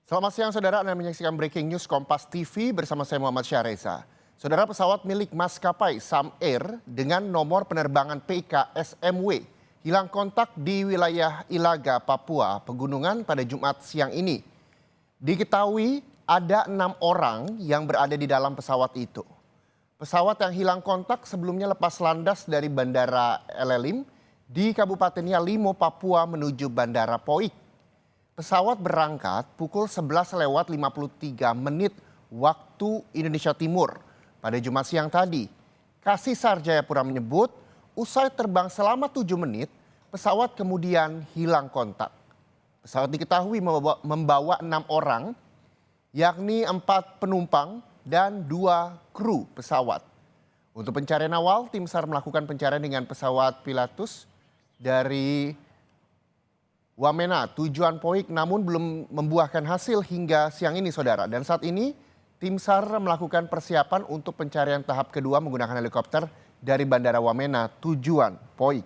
Selamat siang saudara, Anda menyaksikan Breaking News Kompas TV bersama saya Muhammad Syahreza. Saudara, pesawat milik maskapai Sam Air dengan nomor penerbangan PKSMW hilang kontak di wilayah Ilaga, Papua, Pegunungan pada Jumat siang ini. Diketahui ada 6 orang yang berada di dalam pesawat itu. Pesawat yang hilang kontak sebelumnya lepas landas dari Bandara Elelim di Kabupaten Yalimo, Papua menuju Bandara Poik. Pesawat berangkat pukul 11:53 waktu Indonesia Timur pada Jumat siang tadi. Kasih Sar Jayapura menyebut usai terbang selama 7 menit, pesawat kemudian hilang kontak. Pesawat diketahui membawa 6 orang, yakni 4 penumpang dan 2 kru pesawat. Untuk pencarian awal, tim SAR melakukan pencarian dengan pesawat Pilatus dari Wamena tujuan Poik namun belum membuahkan hasil hingga siang ini saudara. Dan saat ini tim SAR melakukan persiapan untuk pencarian tahap kedua menggunakan helikopter dari Bandara Wamena tujuan Poik.